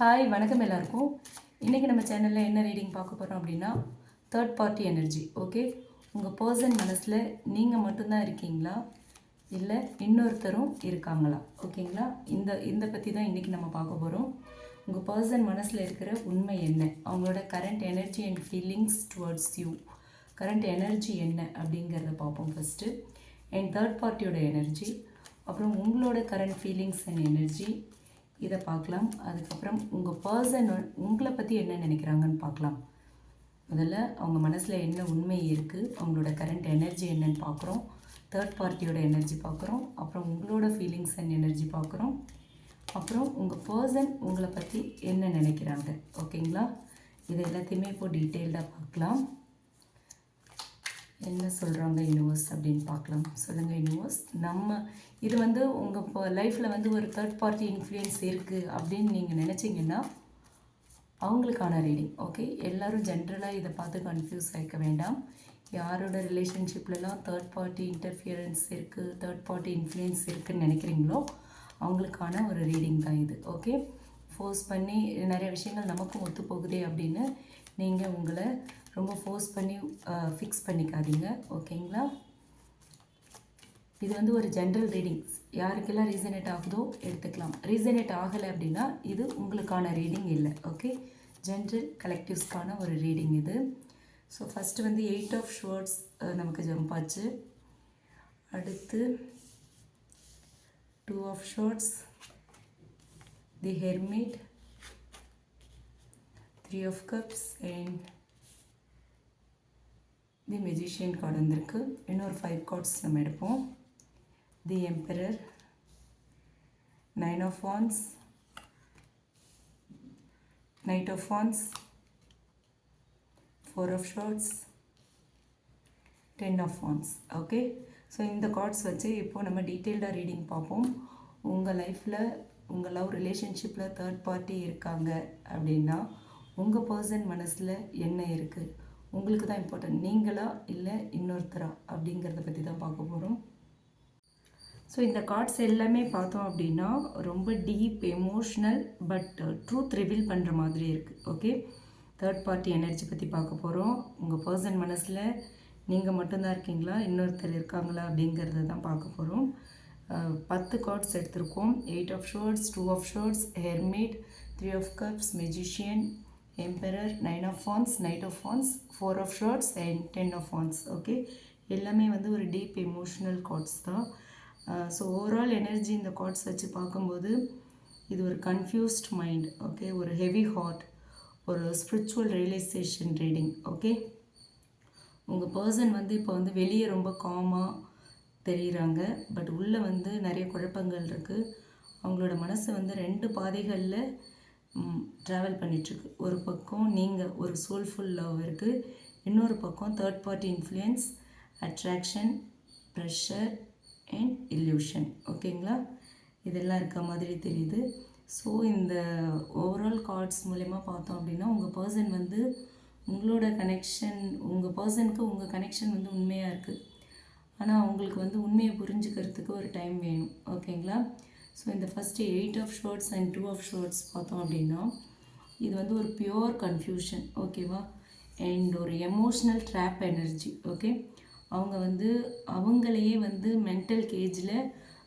Hi வணக்கம் எல்லாருக்கும். இன்றைக்கி நம்ம சேனலில் என்ன ரீடிங் பார்க்க போகிறோம் அப்படின்னா தேர்ட் பார்ட்டி எனர்ஜி. ஓகே, உங்கள் பர்சன் மனசில் நீங்கள் மட்டும்தான் இருக்கீங்களா, இல்லை இன்னொருத்தரும் இருக்காங்களா? ஓகேங்களா, இந்த பற்றி தான் இன்றைக்கி நம்ம பார்க்க போகிறோம். உங்கள் பர்சன் மனசில் இருக்கிற உண்மை என்ன, அவங்களோட current energy and feelings towards you, current energy என்ன அப்படிங்கிறத பார்ப்போம் ஃபஸ்ட்டு. அண்ட் தேர்ட் பார்ட்டியோட எனர்ஜி, அப்புறம் உங்களோட கரண்ட் ஃபீலிங்ஸ் அண்ட் எனர்ஜி, இதை பார்க்கலாம். அதுக்கப்புறம் உங்கள் பர்சன் உங்களை பற்றி என்ன நினைக்கிறாங்கன்னு பார்க்கலாம். முதல்ல அவங்க மனசில் என்ன உண்மை இருக்குது, அவங்களோட கரண்ட் எனர்ஜி என்னன்னு பார்க்குறோம். தேர்ட் பார்ட்டியோட எனர்ஜி பார்க்குறோம். அப்புறம் உங்களோட ஃபீலிங்ஸ் அண்ட் எனர்ஜி பார்க்குறோம். அப்புறம் உங்கள் பர்சன் உங்களை பற்றி என்ன நினைக்கிறாங்க. ஓகேங்களா, இது எல்லாத்தையுமே இப்போது டீட்டெயில்டாக பார்க்கலாம். என்ன சொல்கிறாங்க யூனிவர்ஸ் அப்படின்னு பார்க்கலாம். சொல்லுங்கள் யூனிவர்ஸ், இது உங்கள் லைஃப்பில் ஒரு தேர்ட் பார்ட்டி இன்ஃப்ளூயன்ஸ் இருக்குது அப்படின்னு நீங்கள் நினச்சிங்கன்னா அவங்களுக்கான ரீடிங். ஓகே, எல்லோரும் ஜென்ரலாக இதை பார்த்து கன்ஃபியூஸ் ஆகிக்க வேண்டாம். யாரோட ரிலேஷன்ஷிப்லலாம் தேர்ட் பார்ட்டி இன்டர்ஃபியரன்ஸ் இருக்குது, தேர்ட் பார்ட்டி இன்ஃப்ளூயன்ஸ் இருக்குதுன்னு நினைக்கிறீங்களோ அவங்களுக்கான ஒரு ரீடிங் தான் இது. ஓகே, ஃபோர்ஸ் பண்ணி நிறைய விஷயங்கள் நமக்கும் ஒத்து போகுதே அப்படின்னு நீங்கள் உங்களை ரொம்ப ஃபோர்ஸ் பண்ணி ஃபிக்ஸ் பண்ணிக்காதீங்க. ஓகேங்களா, இது ஒரு ஜென்ரல் ரீடிங்ஸ். யாருக்கெல்லாம் ரீசனேட் ஆகுதோ எடுத்துக்கலாம். ரீசனேட் ஆகலை அப்படின்னா இது உங்களுக்கான ரீடிங் இல்லை. ஓகே, ஜென்ரல் கலெக்டிவ்ஸ்க்கான ஒரு ரீடிங் இது. ஸோ ஃபஸ்ட்டு 8 ஆஃப் ஷோர்ட்ஸ் நமக்கு ஜம்ப் ஆச்சு. அடுத்து 2 of swords, the hermit, 3 of cups and the magician card வந்திருக்கு. இன்னொரு 5 கார்ட்ஸ் நம்ம எடுப்போம். The emperor, 9 of wands, knight of wands, 4 of swords, 10 of wands. Okay, so இந்த கார்ட்ஸ் வச்சு இப்போது நம்ம டீட்டெயில்டாக ரீடிங் பார்ப்போம். உங்கள் லைஃப்பில் உங்கள் லவ் ரிலேஷன்ஷிப்பில் தேர்ட் பார்ட்டி இருக்காங்க அப்படின்னா உங்கள் பர்சன் மனசில் என்ன இருக்குது, உங்களுக்கு தான் இம்பார்ட்டன்ட். நீங்களா இல்லை இன்னொருத்தரா அப்படிங்கிறத பற்றி தான் பார்க்க போகிறோம். ஸோ இந்த கார்ட்ஸ் எல்லாமே பார்த்தோம் அப்படின்னா ரொம்ப deep emotional but truth reveal பண்ணுற மாதிரி இருக்குது. ஓகே, தேர்ட் பார்ட்டி எனர்ஜி பற்றி பார்க்க போகிறோம். உங்கள் பர்சன் மனசில் நீங்கள் மட்டும்தான் இருக்கீங்களா, இன்னொருத்தர் இருக்காங்களா அப்படிங்கிறத தான் பார்க்க போகிறோம். 10 கார்ட்ஸ் எடுத்திருக்கோம். 8 of swords, 2 of swords, hermit, 3 of cups, magician, emperor, 9 of wands, knight of wands, 4 of swords and 10 of wands. Okay, எல்லாமே ஒரு டீப் எமோஷ்னல் கார்ட்ஸ் தான். ஸோ ஓவரால் எனர்ஜி இந்த கார்ட்ஸ் வச்சு பார்க்கும்போது இது ஒரு கன்ஃபியூஸ்ட் மைண்ட். ஓகே, ஒரு ஹெவி ஹார்ட், ஒரு ஸ்பிரிச்சுவல் ரியலைசேஷன் ரீடிங். ஓகே, உங்கள் பர்சன் இப்போ வெளியே ரொம்ப காமாக தெரிகிறாங்க, பட் உள்ளே நிறைய குழப்பங்கள் இருக்குது. அவங்களோட மனசு 2 பாதைகளில் ட்ராவல் பண்ணிகிட்ருக்கு. ஒரு பக்கம் நீங்கள் ஒரு சோல்ஃபுல் லவ் இருக்குது, இன்னொரு பக்கம் third party influence, attraction, pressure and illusion. ஓகேங்களா, இதெல்லாம் இருக்க மாதிரி தெரியுது. ஸோ இந்த ஓவரால் கார்ட்ஸ் மூலமா பார்த்தோம் அப்படின்னா உங்கள் பர்சன் உங்களோட கனெக்ஷன், உங்கள் பர்சனுக்கு உங்கள் கனெக்ஷன் உண்மையாக இருக்குது. ஆனால் அவங்களுக்கு உண்மையை புரிஞ்சுக்கிறதுக்கு ஒரு டைம் வேணும். ஓகேங்களா, ஸோ இந்த first 8 of swords and 2 of swords பார்த்தோம் அப்படின்னா இது ஒரு பியோர் கன்ஃபியூஷன். ஓகேவா, அண்ட் ஒரு எமோஷ்னல் ட்ராப் எனர்ஜி. ஓகே, அவங்க அவங்களையே மென்டல் கேஜில்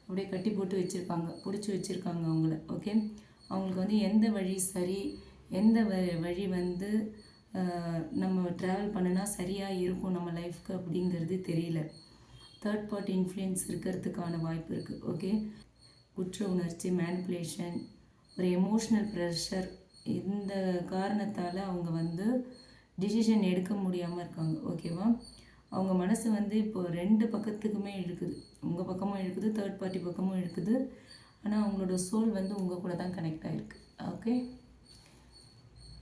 அப்படியே கட்டி போட்டு வச்சுருக்காங்க, பிடிச்சி வச்சுருக்காங்க அவங்கள. ஓகே, அவங்களுக்கு எந்த வழி சரி, எந்த வழி நம்ம ட்ராவல் பண்ணினா சரியாக இருக்கும் நம்ம லைஃப்க்கு அப்படிங்கிறது தெரியல. தேர்ட் பார்ட்டி இன்ஃப்ளூயன்ஸ் இருக்கிறதுக்கான வாய்ப்பு இருக்குது. ஓகே, குற்ற உணர்ச்சி, மேனிப்புலேஷன், ஒரு எமோஷ்னல் ப்ரெஷர், இந்த காரணத்தால் அவங்க டிசிஷன் எடுக்க முடியாமல் இருக்காங்க. ஓகேவா, அவங்க மனசு இப்போது 2 பக்கத்துக்குமே இழுக்குது. உங்கள் பக்கமும் இழுக்குது, தேர்ட் பார்ட்டி பக்கமும் இழுக்குது. ஆனால் அவங்களோட சோல் உங்கள் கூட தான் கனெக்ட் ஆகிருக்கு. ஓகே,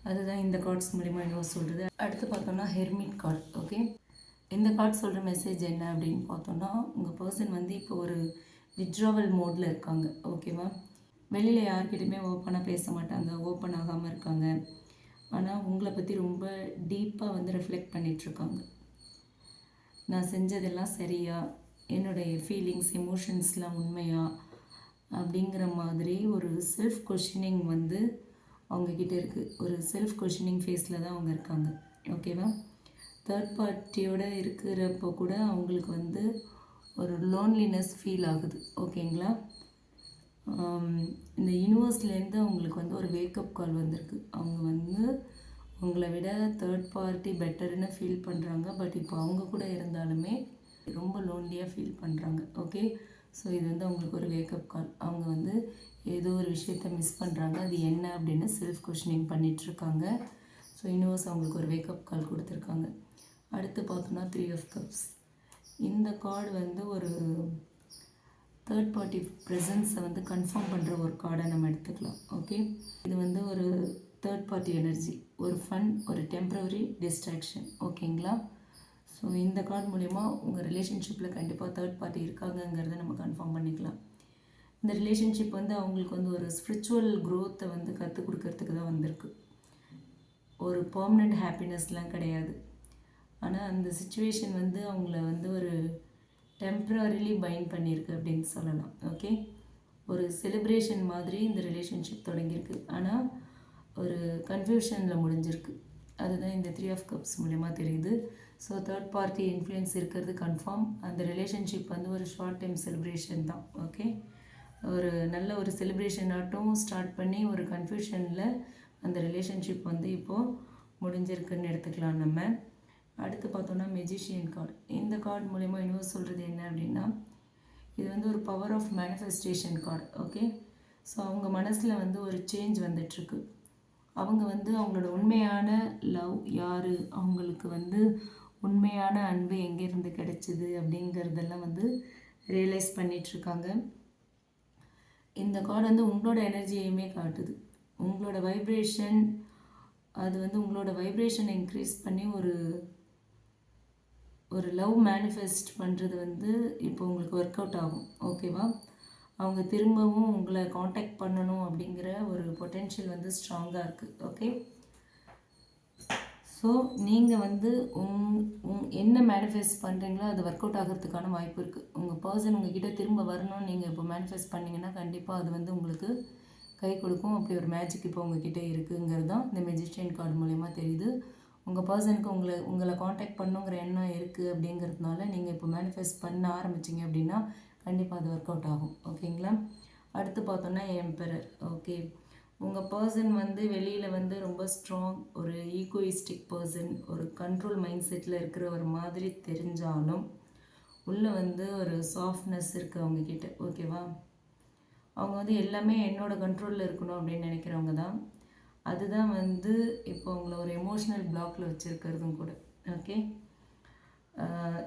அதுதான் இந்த கார்ட்ஸ் மூலிமா இன்னும் சொல்கிறது. அடுத்து பார்த்தோம்னா ஹெர்மிட் கார்ட். ஓகே, இந்த கார்ட் சொல்கிற மெசேஜ் என்ன அப்படின்னு பார்த்தோன்னா உங்கள் பர்சன் இப்போ ஒரு வித்ட்ராவல் மோடில் இருக்காங்க. ஓகேவா, வெளியில் யார்கிட்டையுமே ஓப்பனாக பேச மாட்டாங்க, ஓப்பன் ஆகாமல் இருக்காங்க. ஆனால் உங்களை பற்றி ரொம்ப டீப்பாக ரிஃப்ளெக்ட் பண்ணிகிட்ருக்காங்க. நான் செஞ்சதெல்லாம் சரியா, என்னுடைய ஃபீலிங்ஸ், எமோஷன்ஸ்லாம் உண்மையா அப்படிங்கிற மாதிரி ஒரு செல்ஃப் கொஷினிங் அவங்கக்கிட்ட இருக்குது. ஒரு செல்ஃப் கொஷினிங் ஃபேஸில் தான் அவங்க இருக்காங்க. ஓகேவா? தேர்ட் பார்ட்டியோடு இருக்கிறப்போ கூட அவங்களுக்கு வந்து ஒரு லோன்லினஸ் ஃபீல் ஆகுது. ஓகேங்களா? இந்த யூனிவர்ஸ்லேருந்து அவங்களுக்கு வந்து ஒரு வேக்கப் கால் வந்திருக்கு. அவங்க வந்து உங்களை விட தேர்ட் பார்ட்டி பெட்டர்னு ஃபீல் பண்ணுறாங்க. பட் இப்போ அவங்க கூட இருந்தாலுமே ரொம்ப லோன்லியாக ஃபீல் பண்ணுறாங்க. ஓகே, ஸோ இது வந்து அவங்களுக்கு ஒரு வேக்கப் கால். அவங்க வந்து ஏதோ ஒரு விஷயத்த மிஸ் பண்ணுறாங்க. அது என்ன அப்படின்னு செல்ஃப் கொஷனிங் பண்ணிகிட்ருக்காங்க. ஸோ யூனிவர்ஸ் அவங்களுக்கு ஒரு வேக்கப் கால் கொடுத்துருக்காங்க. அடுத்து பார்த்தோன்னா 3 of Cups. இந்த கார்டு வந்து ஒரு தேர்ட் பார்ட்டி ப்ரெசன்ஸை வந்து கன்ஃபார்ம் பண்ணுற ஒரு கார்டை நம்ம எடுத்துக்கலாம். ஓகே, இது வந்து ஒரு தேர்ட் பார்ட்டி எனர்ஜி, ஒரு ஃபன், ஒரு டெம்ப்ரவரி டிஸ்ட்ராக்ஷன். ஓகேங்களா? ஸோ இந்த கார்டு மூலிமா உங்கள் ரிலேஷன்ஷிப்பில் கண்டிப்பாக தேர்ட் பார்ட்டி இருக்காங்கங்கிறத நம்ம கன்ஃபார்ம் பண்ணிக்கலாம். இந்த ரிலேஷன்ஷிப் வந்து அவங்களுக்கு வந்து ஒரு ஸ்பிரிச்சுவல் க்ரோத்தை வந்து கற்றுக் கொடுக்கறதுக்கு தான் வந்திருக்கு. ஒரு பர்மனெண்ட் ஹாப்பினஸ்லாம் கிடையாது. ஆனால் அந்த சுச்சுவேஷன் வந்து அவங்கள வந்து ஒரு டெம்ப்ரரிலி பைண்ட் பண்ணியிருக்கு அப்படின்னு சொல்லலாம். ஓகே, ஒரு செலிப்ரேஷன் மாதிரி இந்த ரிலேஷன்ஷிப் தொடங்கியிருக்கு. ஆனால் ஒரு கன்ஃபியூஷனில் முடிஞ்சிருக்கு. அதுதான் இந்த 3 of Cups மூலமா தெரியுது. ஸோ தேர்ட் பார்ட்டி இன்ஃப்ளூயன்ஸ் இருக்கிறது கன்ஃபார்ம். அந்த ரிலேஷன்ஷிப் வந்து ஒரு ஷார்ட் டைம் செலிப்ரேஷன் தான். ஓகே, ஒரு நல்ல ஒரு செலிப்ரேஷன் ஆட்டும் ஸ்டார்ட் பண்ணி ஒரு கன்ஃபியூஷனில் அந்த ரிலேஷன்ஷிப் வந்து இப்போது முடிஞ்சிருக்குன்னு எடுத்துக்கலாம் நம்ம. அடுத்து பார்த்தோன்னா மெஜிஷியன் கார்டு. இந்த கார்டு மூலமா யூனிவர்ஸ் சொல்கிறது என்ன அப்படின்னா, இது வந்து ஒரு power of manifestation card. Okay, so அவங்க மனசில் வந்து ஒரு சேஞ்ச் வந்துட்டுருக்கு. அவங்க வந்து அவங்களோட உண்மையான லவ் யார், அவங்களுக்கு வந்து உண்மையான அன்பு எங்கேருந்து கிடைச்சிது அப்படிங்கிறதெல்லாம் வந்து ரியலைஸ் பண்ணிகிட்ருக்காங்க. இந்த கார்டு வந்து உங்களோட எனர்ஜியையுமே காட்டுது. உங்களோட வைப்ரேஷன், அது வந்து உங்களோட வைப்ரேஷனை இன்க்ரீஸ் பண்ணி ஒரு லவ் மேனிஃபெஸ்ட் பண்ணுறது வந்து இப்போ உங்களுக்கு ஒர்க் அவுட் ஆகும். ஓகேவா? அவங்க திரும்பவும் உங்களை காண்டாக்ட் பண்ணணும் அப்படிங்கிற ஒரு பொட்டென்ஷியல் வந்து ஸ்ட்ராங்காக இருக்குது. ஓகே, ஸோ நீங்கள் வந்து என்ன மேனிஃபெஸ்ட் பண்ணுறீங்களோ அது ஒர்க் அவுட் ஆகிறதுக்கான வாய்ப்பு இருக்குது. உங்கள் பர்சன் உங்ககிட்ட திரும்ப வரணும்னு நீங்கள் இப்போ மேனிஃபெஸ்ட் பண்ணிங்கன்னா கண்டிப்பாக அது வந்து உங்களுக்கு கை கொடுக்கும். அப்படி ஒரு மேஜிக் இப்போ உங்ககிட்ட இருக்குங்கிறது தான் இந்த மெஜிஷியன் கார்டு மூலமா தெரியுது. உங்கள் பர்சனுக்கு உங்களை காண்டாக்ட் பண்ணுங்கிற எண்ணம் இருக்குது அப்படிங்கிறதுனால நீங்கள் இப்போ மேனிஃபெஸ்ட் பண்ண ஆரம்பிச்சிங்க அப்படின்னா கண்டிப்பாக அது ஒர்க் அவுட் ஆகும். ஓகேங்களா? அடுத்து பார்த்தோன்னா எம்பரர். ஓகே, உங்கள் பர்சன் வந்து வெளியில் வந்து ரொம்ப ஸ்ட்ராங், ஒரு ஈகோயிஸ்டிக் பர்சன், ஒரு கண்ட்ரோல் மைண்ட் செட்டில் இருக்கிற ஒரு மாதிரி தெரிஞ்சாலும் உள்ளே வந்து ஒரு சாஃப்ட்னஸ் இருக்குது அவங்கக்கிட்ட. ஓகேவா? அவங்க வந்து எல்லாமே என்னோட கண்ட்ரோலில் இருக்கணும் அப்படின்னு நினைக்கிறவங்க தான். அதுதான் வந்து இப்போ அவங்கள ஒரு எமோஷ்னல் பிளாக்கில் வச்சுருக்கிறதும் கூட. ஓகே,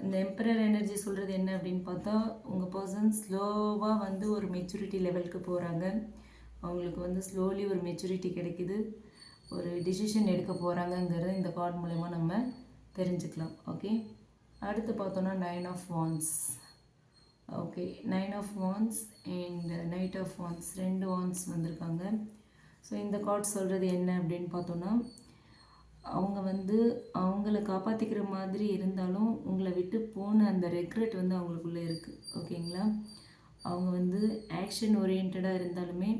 இந்த எம்பரர் எனர்ஜி சொல்கிறது என்ன அப்படின்னு பார்த்தா, உங்கள் பர்சன் ஸ்லோவாக வந்து ஒரு மெச்சூரிட்டி லெவலுக்கு போகிறாங்க. அவங்களுக்கு வந்து ஸ்லோலி ஒரு மெச்சூரிட்டி கிடைக்குது, ஒரு டிசிஷன் எடுக்க போகிறாங்கங்கிறத இந்த கார்டு மூலமா நம்ம தெரிஞ்சுக்கலாம். ஓகே, அடுத்து பார்த்தோன்னா 9 of Wands. Okay, 9 of Wands and Knight of Wands, 2 Wands வந்திருக்காங்க. ஸோ இந்த கார்டு சொல்கிறது என்ன அப்படின்னு பார்த்தோன்னா, அவங்க வந்து அவங்கள காப்பாற்றிக்கிற மாதிரி இருந்தாலும் உங்களை விட்டு போன அந்த ரெக்ரெட் வந்து அவங்களுக்குள்ளே இருக்குது. ஓகேங்களா? அவங்க வந்து ஆக்ஷன் ஓரியன்டாக இருந்தாலுமே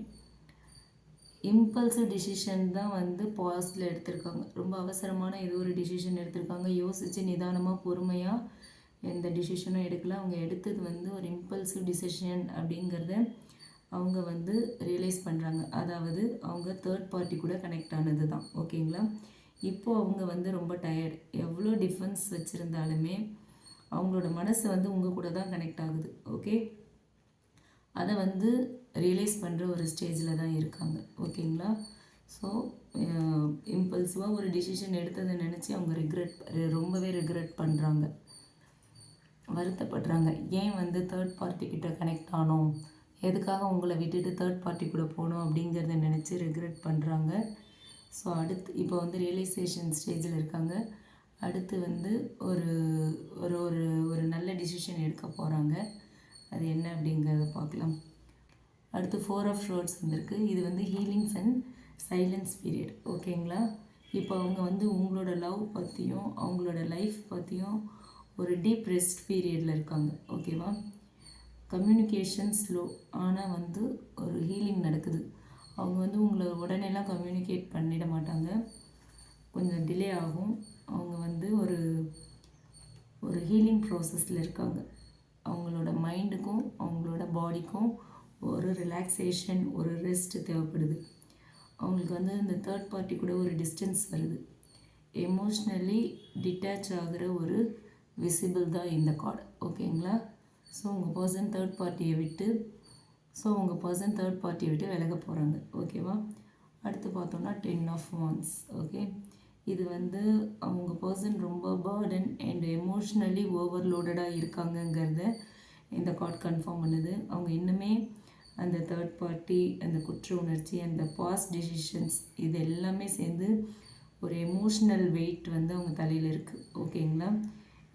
இம்பல்சிவ் டிசிஷன் தான் வந்து பாஸ்டில் எடுத்திருக்காங்க. ரொம்ப அவசரமான ஏதோ ஒரு டிசிஷன் எடுத்திருக்காங்க. யோசித்து நிதானமாக பொறுமையாக எந்த டிசிஷனும் எடுக்கல. அவங்க எடுத்தது வந்து ஒரு இம்பல்சிவ் டிசிஷன் அப்படிங்கிறத அவங்க வந்து ரியலைஸ் பண்ணுறாங்க. அதாவது அவங்க தேர்ட் பார்ட்டி கூட கனெக்ட் ஆனது தான். ஓகேங்களா? இப்போது அவங்க வந்து ரொம்ப டயர்டு. எவ்வளோ டிஃபென்ஸ் வச்சுருந்தாலுமே அவங்களோட மனசு வந்து உங்கள் கூட தான் கனெக்ட் ஆகுது. ஓகே, அதை வந்து ரியலைஸ் பண்ணுற ஒரு ஸ்டேஜில் தான் இருக்காங்க. ஓகேங்களா? ஸோ இம்பல்சிவாக ஒரு டிசிஷன் எடுத்ததை நினச்சி அவங்க ரொம்பவே ரிக்ரெட் பண்ணுறாங்க, வருத்தப்படுறாங்க. ஏன் வந்து தேர்ட் பார்ட்டிக்கிட்ட கனெக்ட் ஆனோம், எதுக்காக உங்களை விட்டுட்டு தேர்ட் பார்ட்டி கூட போகணும் அப்படிங்கிறத நினச்சி ரிக்ரெட் பண்ணுறாங்க. ஸோ அடுத்து இப்போ வந்து ரியலைசேஷன் ஸ்டேஜில் இருக்காங்க. அடுத்து வந்து ஒரு ஒரு ஒரு ஒரு நல்ல டிசிஷன் எடுக்க போகிறாங்க. அது என்ன அப்படிங்கிறத பார்க்கலாம். அடுத்து 4 of Swords வந்திருக்கு. இது வந்து ஹீலிங்ஸ் அண்ட் சைலன்ஸ் பீரியட். ஓகேங்களா? இப்போ அவங்க வந்து உங்களோட லவ் பற்றியும் அவங்களோட லைஃப் பற்றியும் ஒரு டீப் ரெஸ்ட் பீரியடில் இருக்காங்க. ஓகேவா? கம்யூனிகேஷன் ஸ்லோ, ஆனால் வந்து ஒரு ஹீலிங் நடக்குது. அவங்க வந்து உங்களை உடனேலாம் கம்யூனிகேட் கம்ப்ளீட் பண்ணிட மாட்டாங்க, கொஞ்சம் டிலே ஆகும். அவங்க வந்து ஒரு ஹீலிங் ப்ராசஸில் இருக்காங்க. அவங்களோட மைண்டுக்கும் அவங்களோட பாடிக்கும் ஒரு ரிலாக்ஸேஷன், ஒரு ரெஸ்ட் தேவைப்படுது. அவங்களுக்கு வந்து இந்த தேர்ட் பார்ட்டி கூட ஒரு டிஸ்டன்ஸ் வருது. எமோஷ்னலி டிட்டாச் ஆகிற ஒரு விசிபிள் தான் இந்த கார்டு. ஓகேங்களா? ஸோ உங்கள் பர்சன் தேர்ட் பார்ட்டியை விட்டு விலக போகிறாங்க. ஓகேவா? அடுத்து பார்த்தோம்னா 10 ஆஃப் வாண்ட்ஸ். ஓகே, இது வந்து அவங்க பர்சன் ரொம்ப பர்டன் அண்ட் எமோஷ்னலி ஓவர்லோடடாக இருக்காங்கங்கிறத இந்த கார்டு கன்ஃபார்ம் பண்ணுது. அவங்க இன்னுமே அந்த தேர்ட் பார்ட்டி, அந்த குற்ற உணர்ச்சி, அந்த பாஸ்ட் டெசிஷன்ஸ், இது எல்லாமே சேர்ந்து ஒரு எமோஷ்னல் வெயிட் வந்து அவங்க தலையில் இருக்குது. ஓகேங்களா?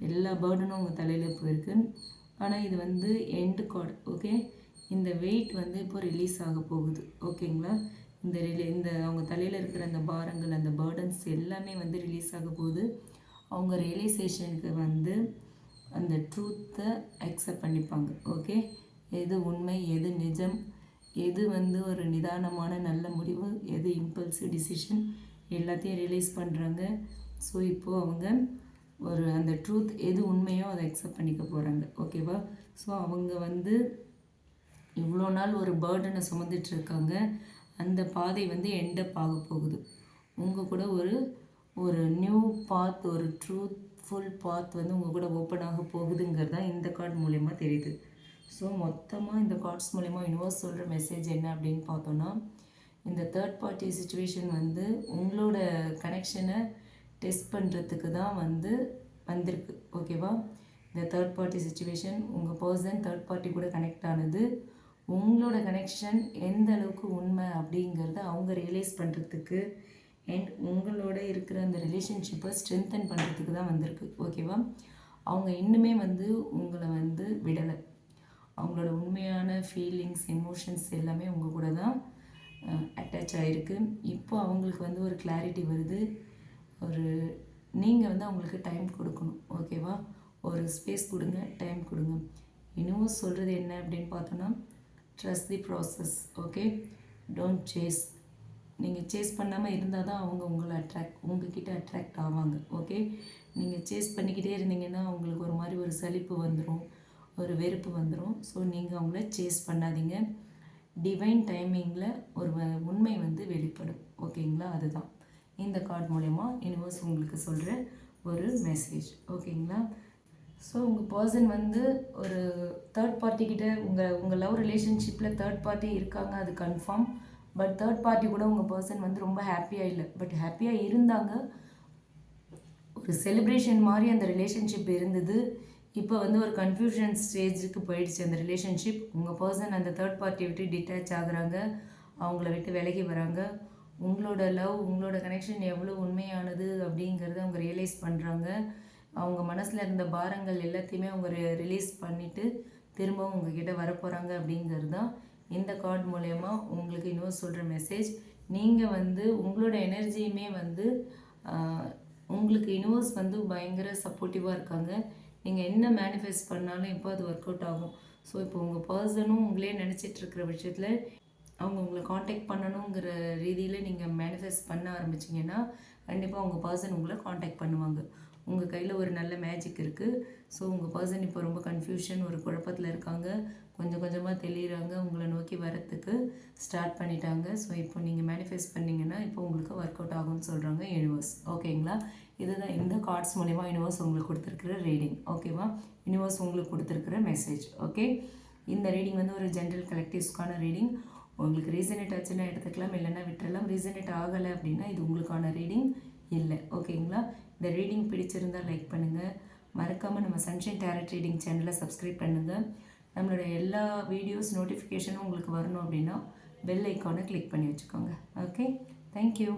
எல்லா பேர்டனும் அவங்க தலையில் போயிருக்கு. ஆனால் இது வந்து எண்டு கார்டு. ஓகே, இந்த வெயிட் வந்து இப்போ ரிலீஸ் ஆக போகுது. ஓகேங்களா? இந்த அவங்க தலையில் இருக்கிற அந்த பாரங்கள், அந்த பேர்டன்ஸ் எல்லாமே வந்து ரிலீஸ் ஆக போகுது. அவங்க ரியலைசேஷனுக்கு வந்து அந்த ட்ரூத்தை அக்செப்ட் பண்ணிப்பாங்க. ஓகே, எது உண்மை, எது நிஜம், எது வந்து ஒரு நிதானமான நல்ல முடிவு, எது இம்பல்சிவ் டிசிஷன், எல்லாத்தையும் ரியலைஸ் பண்ணுறாங்க. ஸோ இப்போது அவங்க அந்த ட்ரூத் எது உண்மையோ அதை அக்செப்ட் பண்ணிக்க போகிறாங்க. ஓகேவா? ஸோ அவங்க வந்து இவ்வளோ நாள் ஒரு பேர்டனை சுமந்துட்டுருக்காங்க. அந்த பாதை வந்து எண்டப் ஆக போகுது. உங்கள் கூட ஒரு நியூ பாத், ஒரு ட்ரூத்ஃபுல் பாத் வந்து உங்கள் கூட ஓப்பன் ஆக போகுதுங்கிறது தான் இந்த கார்டு மூலயமா தெரியுது. ஸோ மொத்தமாக இந்த கார்ட்ஸ் மூலயமா யூனிவர்ஸ் சொல்கிற மெசேஜ் என்ன அப்படின்னு பார்த்தோன்னா, இந்த தேர்ட் பார்ட்டி சுச்சுவேஷன் வந்து உங்களோட கனெக்ஷனை டெஸ்ட் பண்ணுறதுக்கு தான் வந்திருக்கு. ஓகேவா? இந்த தேர்ட் பார்ட்டி சுச்சுவேஷன், உங்கள் பர்சன் தேர்ட் பார்ட்டி கூட கனெக்ட் ஆனது உங்களோட கனெக்ஷன் எந்த அளவுக்கு உண்மை அப்படிங்கிறத அவங்க ரியலைஸ் பண்ணுறதுக்கு அண்ட் உங்களோட இருக்கிற அந்த ரிலேஷன்ஷிப்பை ஸ்ட்ரென்தன் பண்ணுறதுக்கு தான் வந்திருக்கு. ஓகேவா? அவங்க இன்னுமே வந்து உங்களை வந்து விடலை. அவங்களோட உண்மையான ஃபீலிங்ஸ், எமோஷன்ஸ் எல்லாமே உங்கள் கூட தான் அட்டாச் ஆகிருக்கு. இப்போ அவங்களுக்கு வந்து ஒரு கிளாரிட்டி வருது. நீங்கள் வந்து அவங்களுக்கு டைம் கொடுக்கணும். ஓகேவா? ஒரு ஸ்பேஸ் கொடுங்க, டைம் கொடுங்க. இன்னும் சொல்கிறது என்ன அப்படின்னு பார்த்தோன்னா, trust the process. Okay, don't chase. நீங்கள் சேஸ் பண்ணாமல் இருந்தால் தான் அவங்க உங்ககிட்ட அட்ராக்ட் ஆவாங்க. ஓகே, நீங்கள் சேஸ் பண்ணிக்கிட்டே இருந்தீங்கன்னா அவங்களுக்கு ஒரு மாதிரி ஒரு சலிப்பு வந்துடும், ஒரு வெறுப்பு வந்துடும். ஸோ நீங்கள் அவங்கள சேஸ் பண்ணாதீங்க. டிவைன் டைமிங்கில் ஒரு உண்மை வந்து வெளிப்படும். ஓகேங்களா? அதுதான் இந்த கார்டு மூலயமா யூனிவர்ஸ் உங்களுக்கு சொல்கிற ஒரு மெசேஜ். ஓகேங்களா? ஸோ உங்கள் பர்சன் வந்து ஒரு தேர்ட் பார்ட்டிக்கிட்ட உங்கள் லவ் ரிலேஷன்ஷிப்பில் தேர்ட் பார்ட்டி இருக்காங்க, அது கன்ஃபார்ம். பட் தேர்ட் பார்ட்டி கூட உங்கள் பர்சன் வந்து ரொம்ப ஹாப்பியாக இல்லை, பட் ஹாப்பியாக இருந்தாங்க. ஒரு செலிப்ரேஷன் மாதிரி அந்த ரிலேஷன்ஷிப் இருந்தது. இப்போ வந்து ஒரு கன்ஃபியூஷன் ஸ்டேஜுக்கு போயிடுச்சு அந்த ரிலேஷன்ஷிப். உங்கள் பர்சன் அந்த தேர்ட் பார்ட்டியை விட்டு டிட்டாச் ஆகுறாங்க, அவங்கள விட்டு விலகி வராங்க. உங்களோட லவ், உங்களோட கனெக்ஷன் எவ்வளோ உண்மையானது அப்படிங்கிறத அவங்க ரியலைஸ் பண்ணுறாங்க. அவங்க மனசில் இருந்த பாரங்கள் எல்லாத்தையுமே அவங்க ரிலீஸ் பண்ணிவிட்டு திரும்பவும் உங்ககிட்ட வரப்போகிறாங்க அப்படிங்கிறது தான் இந்த கார்டு மூலயமா உங்களுக்கு இன்னும் சொல்கிற மெசேஜ். நீங்கள் வந்து உங்களோட எனர்ஜியுமே வந்து உங்களுக்கு யூனிவர்ஸ் வந்து பயங்கர சப்போர்ட்டிவாக இருக்காங்க. நீங்கள் என்ன மேனிஃபெஸ்ட் பண்ணாலும் இப்போ அது ஒர்க் அவுட் ஆகும். ஸோ இப்போ உங்கள் பர்சனும் உங்களே நினச்சிட்ருக்கிற விஷயத்தில் அவங்க உங்களை காண்டாக்ட் பண்ணணுங்கிற ரீதியில் நீங்கள் மேனிஃபெஸ்ட் பண்ண ஆரம்பிச்சிங்கன்னா கண்டிப்பாக உங்கள் பர்சன் உங்களை காண்டாக்ட் பண்ணுவாங்க. உங்கள் கையில் ஒரு நல்ல மேஜிக் இருக்குது. ஸோ உங்கள் பர்சன் இப்போ ரொம்ப கன்ஃபியூஷன், ஒரு குழப்பத்தில் இருக்காங்க. கொஞ்சம் கொஞ்சமாக தெளிகிறாங்க, உங்களை நோக்கி வரத்துக்கு ஸ்டார்ட் பண்ணிட்டாங்க. ஸோ இப்போ நீங்கள் மேனிஃபெஸ்ட் பண்ணிங்கன்னா இப்போ உங்களுக்கு ஒர்க் அவுட் ஆகும்னு சொல்கிறாங்க யூனிவர்ஸ். ஓகேங்களா? இதுதான் இந்த கார்ட்ஸ் மூலிமா யூனிவர்ஸ் உங்களுக்கு கொடுத்துருக்குற ரீடிங். ஓகேவா? யூனிவர்ஸ் உங்களுக்கு கொடுத்துருக்குற மெசேஜ். ஓகே, இந்த ரீடிங் வந்து ஒரு ஜென்ரல் கலெக்டிவ்ஸ்க்கான ரீடிங். உங்களுக்கு ரீசனேட் ஆச்சுன்னா எடுத்துக்கலாம், இல்லைன்னா விட்டுறலாம். ரீசனேட் ஆகலை அப்படின்னா இது உங்களுக்கான ரீடிங் இல்லை. ஓகேங்களா? இந்த ரீடிங் பிடிச்சிருந்தால் லைக் பண்ணுங்கள். மறக்காமல் நம்ம சன்ஷைன் டேரட் ரீடிங் சேனலை சப்ஸ்கிரைப் பண்ணுங்கள். நம்மளோட எல்லா வீடியோஸ் நோட்டிஃபிகேஷனும் உங்களுக்கு வரணும் அப்படின்னா பெல் ஐக்கானை கிளிக் பண்ணி வச்சுக்கோங்க. Okay, thank you.